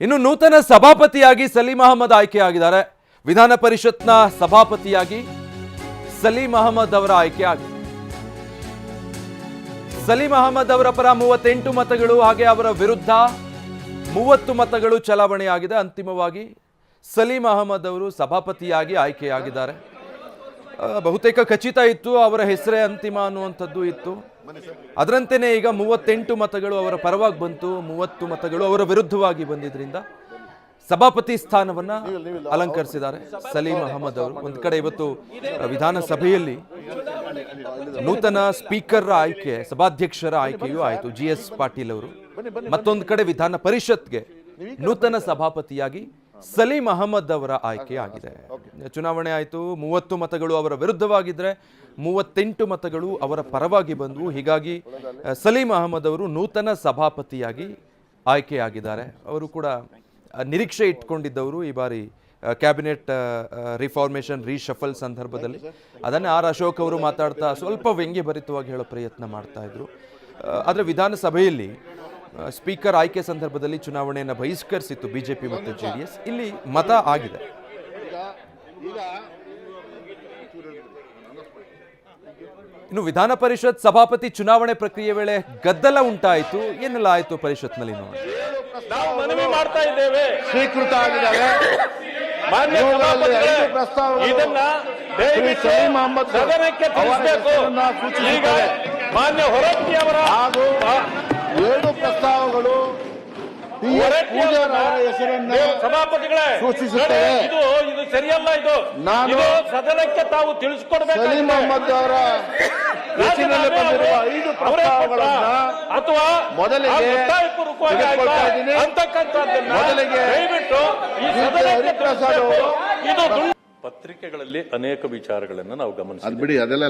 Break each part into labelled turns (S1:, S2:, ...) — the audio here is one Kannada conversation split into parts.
S1: ಇನ್ನು ನೂತನ ಸಭಾಪತಿಯಾಗಿ ಸಲೀಂ ಅಹಮದ್ ಆಯ್ಕೆಯಾಗಿದ್ದಾರೆ. ವಿಧಾನ ಪರಿಷತ್ನ ಸಭಾಪತಿಯಾಗಿ ಸಲೀಂ ಅಹಮದ್ ಅವರ ಆಯ್ಕೆ ಆಗಿದೆ. ಸಲೀಂ ಅಹಮದ್ ಅವರ ಪರ 38 ಮತಗಳು, ಹಾಗೆ ಅವರ ವಿರುದ್ಧ 30 ಮತಗಳು ಚಲಾವಣೆಯಾಗಿದೆ. ಅಂತಿಮವಾಗಿ ಸಲೀಂ ಅಹಮದ್ ಅವರು ಸಭಾಪತಿಯಾಗಿ ಆಯ್ಕೆಯಾಗಿದ್ದಾರೆ. ಬಹುತೇಕ ಖಚಿತ ಇತ್ತು, ಅವರ ಹೆಸರೇ ಅಂತಿಮ ಅನ್ನುವಂಥದ್ದು ಇತ್ತು. ಅದರಂತೆಯೇ ಈಗ 38 ಮತಗಳು ಅವರ ಪರವಾಗಿ ಬಂತು, 30 ಮತಗಳು ಅವರ ವಿರುದ್ಧವಾಗಿ ಬಂದಿದ್ರಿಂದ ಸಭಾಪತಿ ಸ್ಥಾನವನ್ನ ಅಲಂಕರಿಸಿದ್ದಾರೆ ಸಲೀಂ ಅಹಮದ್ ಅವರು. ಒಂದು ಕಡೆ ಇವತ್ತು ವಿಧಾನಸಭೆಯಲ್ಲಿ ನೂತನ ಸ್ಪೀಕರ್ ಆಯ್ಕೆ, ಸಭಾಧ್ಯಕ್ಷರ ಆಯ್ಕೆಯೂ ಆಯಿತು GS ಪಾಟೀಲ್ ಅವರು. ಮತ್ತೊಂದು ಕಡೆ ವಿಧಾನ ಪರಿಷತ್ಗೆ ನೂತನ ಸಭಾಪತಿಯಾಗಿ ಸಲೀಂ ಅಹಮದ್ ಅವರ ಆಯ್ಕೆ ಆಗಿದೆ. ಚುನಾವಣೆ ಆಯಿತು, 30 ಮತಗಳು ಅವರ ವಿರುದ್ಧವಾಗಿದ್ರೆ 38 ಮತಗಳು ಅವರ ಪರವಾಗಿ ಬಂದವು. ಹೀಗಾಗಿ ಸಲೀಂ ಅಹಮದ್ ಅವರು ನೂತನ ಸಭಾಪತಿಯಾಗಿ ಆಯ್ಕೆಯಾಗಿದ್ದಾರೆ. ಅವರು ಕೂಡ ನಿರೀಕ್ಷೆ ಇಟ್ಕೊಂಡಿದ್ದವರು ಈ ಬಾರಿ ಕ್ಯಾಬಿನೆಟ್ ರಿಫಾರ್ಮೇಷನ್ ರೀಶಫಲ್ ಸಂದರ್ಭದಲ್ಲಿ. ಅದನ್ನೇ ಆರ್ ಅಶೋಕ್ ಅವರು ಮಾತಾಡ್ತಾ ಸ್ವಲ್ಪ ವ್ಯಂಗ್ಯಭರಿತವಾಗಿ ಹೇಳೋ ಪ್ರಯತ್ನ ಮಾಡ್ತಾ ಇದ್ರು. ಆದರೆ ವಿಧಾನಸಭೆಯಲ್ಲಿ ಸ್ಪೀಕರ್ ಆಯ್ಕೆ ಸಂದರ್ಭದಲ್ಲಿ ಚುನಾವಣೆಯನ್ನು ಬಹಿಷ್ಕರಿಸಿತ್ತು ಬಿಜೆಪಿ ಮತ್ತು JDS. ಇಲ್ಲಿ ಮತ ಆಗಿದೆ. ಇನ್ನು ವಿಧಾನ ಪರಿಷತ್ ಸಭಾಪತಿ ಚುನಾವಣೆ ಪ್ರಕ್ರಿಯೆ ವೇಳೆ ಗದ್ದಲ ಉಂಟಾಯಿತು. ಏನೆಲ್ಲ ಆಯಿತು ಪರಿಷತ್ನಲ್ಲಿ ನೋಡಿ.
S2: ನಾವು ಮನವಿ ಮಾಡ್ತಾ ಇದ್ದೇವೆ,
S3: ಸ್ವೀಕೃತ ಆಗಿದ್ದಾವೆ
S2: ಮಾನ್ಯ ಸಭಾಪತಿಗಳೇ, ಇದನ್ನ
S3: ಸಲೀಂ ಅಹಮದ್
S2: ಸದನಕ್ಕೆ ತಿಳಿಸಬೇಕು. ಈಗ ಮಾನ್ಯ ಹೊರಟ್ಟಿ ಅವರ
S3: ಹಾಗೂ 7 ಪ್ರಸ್ತಾವಗಳು ಹೆಸರನ್ನು
S2: ಸಭಾಪತಿಗಳೇ
S3: ಸೂಚಿಸುತ್ತವೆ.
S2: ಇದು ಸರಿಯಲ್ಲ. ಇದು ಸದನಕ್ಕೆ ತಾವು ತಿಳಿಸಿಕೊಡ್ಬೇಕು.
S3: ಸಲೀಂ ಅಹಮದ್ ಅವರ ಹೆಸರಿನಲ್ಲಿ ಬಂದಿರುವ 5 ಪ್ರಸ್ತಾವಗಳನ್ನ
S2: ಅಥವಾ
S3: ಮೊದಲಿಗೆ
S2: ಅಂತಕ್ಕಂಥದ್ದನ್ನ
S3: ಮೊದಲಿಗೆ
S2: ದಯವಿಟ್ಟು ಈ ಸದನಕ್ಕೆ ತಿಳಿಸಬೇಕು. ಇದು
S4: ಪತ್ರಿಕೆಗಳಲ್ಲಿ ಅನೇಕ ವಿಚಾರಗಳನ್ನು ನಾವು ಗಮನಿಸಿದ್ದೀವಿ.
S3: ಬಿಡಿ, ಅದೆಲ್ಲ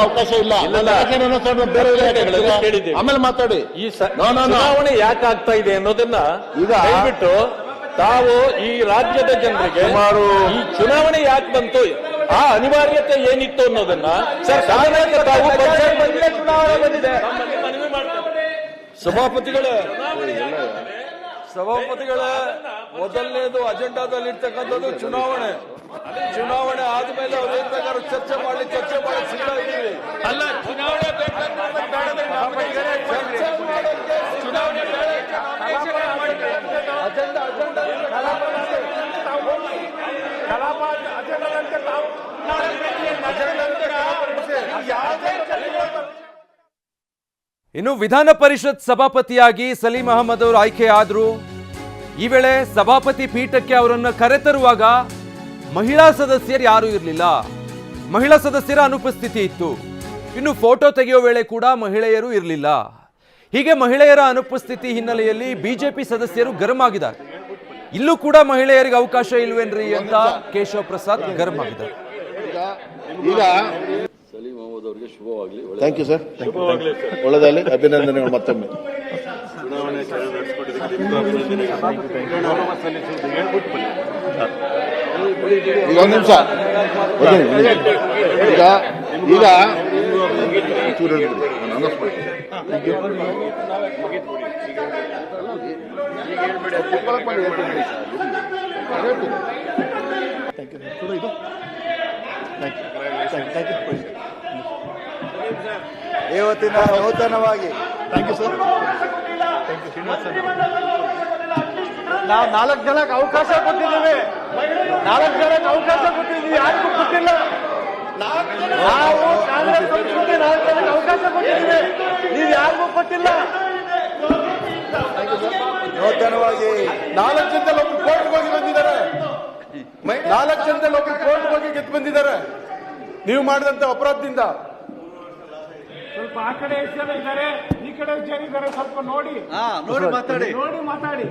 S3: ಅವಕಾಶ ಇಲ್ಲ. ಆಮೇಲೆ ಮಾತಾಡಿ.
S4: ಈ ಚುನಾವಣೆ ಯಾಕೆ ಆಗ್ತಾ ಇದೆ ಅನ್ನೋದನ್ನ ಈಗ ದಯವಿಟ್ಟು ತಾವು ಈ ರಾಜ್ಯದ ಜನರಿಗೆ ಈ ಚುನಾವಣೆ ಯಾಕೆ ಬಂತು, ಆ ಅನಿವಾರ್ಯತೆ ಏನಿತ್ತು ಅನ್ನೋದನ್ನ ಸದನಕ್ಕೆ ತಾವು ಚುನಾವಣೆ ಬಂದಿದೆ.
S5: ಸಭಾಪತಿಗಳೇ ಮೊದಲನೇದು ಅಜೆಂಡಾದಲ್ಲಿ ಇರ್ತಕ್ಕಂಥದ್ದು ಚುನಾವಣೆ. ಚುನಾವಣೆ ಆದ್ಮೇಲೆ ಅವ್ರು ಏನ್ ಬೇಕಾದ್ರೂ ಚರ್ಚೆ ಮಾಡಿ ಸಿಗ್ತಾ ಇದ್ದೀವಿ.
S2: ಅಲ್ಲ, ಚುನಾವಣೆ
S1: ಇನ್ನು ವಿಧಾನ ಪರಿಷತ್ ಸಭಾಪತಿಯಾಗಿ ಸಲೀಂ ಅಹಮದ್ ಅವರು ಆಯ್ಕೆ ಆದ್ರು. ಈ ವೇಳೆ ಸಭಾಪತಿ ಪೀಠಕ್ಕೆ ಅವರನ್ನು ಕರೆತರುವಾಗ ಮಹಿಳಾ ಸದಸ್ಯರು ಯಾರೂ ಇರಲಿಲ್ಲ. ಮಹಿಳಾ ಸದಸ್ಯರ ಅನುಪಸ್ಥಿತಿ ಇತ್ತು. ಇನ್ನು ಫೋಟೋ ತೆಗೆಯೋ ವೇಳೆ ಕೂಡ ಮಹಿಳೆಯರು ಇರಲಿಲ್ಲ. ಹೀಗೆ ಮಹಿಳೆಯರ ಅನುಪಸ್ಥಿತಿ ಹಿನ್ನೆಲೆಯಲ್ಲಿ ಬಿಜೆಪಿ ಸದಸ್ಯರು ಗರಂ ಆಗಿದ್ದಾರೆ. ಇಲ್ಲೂ ಕೂಡ ಮಹಿಳೆಯರಿಗೆ ಅವಕಾಶ ಇಲ್ವೇನ್ರಿ ಅಂತ ಕೇಶವ ಪ್ರಸಾದ್ ಗರಂ ಆಗಿದ್ದಾರೆ.
S3: ಈಗ
S5: ಸಲೀಂ ಅಹಮದ್ ಅವರಿಗೆ ಶುಭವಾಗಲಿ.
S3: ಥ್ಯಾಂಕ್ ಯು ಸರ್, ಒಳ್ಳೆದಾಗಲಿ, ಅಭಿನಂದನೆಗಳು ಮತ್ತೊಮ್ಮೆ. ಈಗ ಒಂದು ನಿಮಿಷ, ಈಗ
S6: ಇವತ್ತಿನ ನೂತನವಾಗಿ ನಾವು 4 ಜನಕ್ಕೆ ಅವಕಾಶ ಕೊಟ್ಟಿದ್ದೀವಿ. ಯಾರಿಗೂ ಕೊಟ್ಟಿಲ್ಲ. ನಾವು ಕಾಂಗ್ರೆಸ್ ಸಂಸ್ಕೃತಿ 4 ಜನಕ್ಕೆ ಅವಕಾಶ ಕೊಟ್ಟಿದ್ದೀವಿ, ನೀವು ಯಾರಿಗೂ ಕೊಟ್ಟಿಲ್ಲ. ನೂತನವಾಗಿ 4 ಜನದಲ್ಲಿ ಒಬ್ರು ಕೋರ್ಟ್ಗೆ ಹೋಗಿ ಬಂದಿದ್ದಾರೆ. 4 ಜನದಲ್ಲಿ ಒಬ್ರು ಕೋರ್ಟ್ಗೆ ಹೋಗಿ ಗೆದ್ದು ಬಂದಿದ್ದಾರೆ ನೀವು ಮಾಡಿದಂತ ಅಪರಾಧದಿಂದ.
S2: ಸ್ವಲ್ಪ ಆ ಕಡೆ ಎಷ್ಟು ಜನ ಇದ್ದಾರೆ, ಈ ಕಡೆ ಎಷ್ಟು ಜನ ಇದ್ದಾರೆ, ಸ್ವಲ್ಪ ನೋಡಿ
S6: ಮಾತಾಡಿ.
S2: ಮಾತಾಡಿ.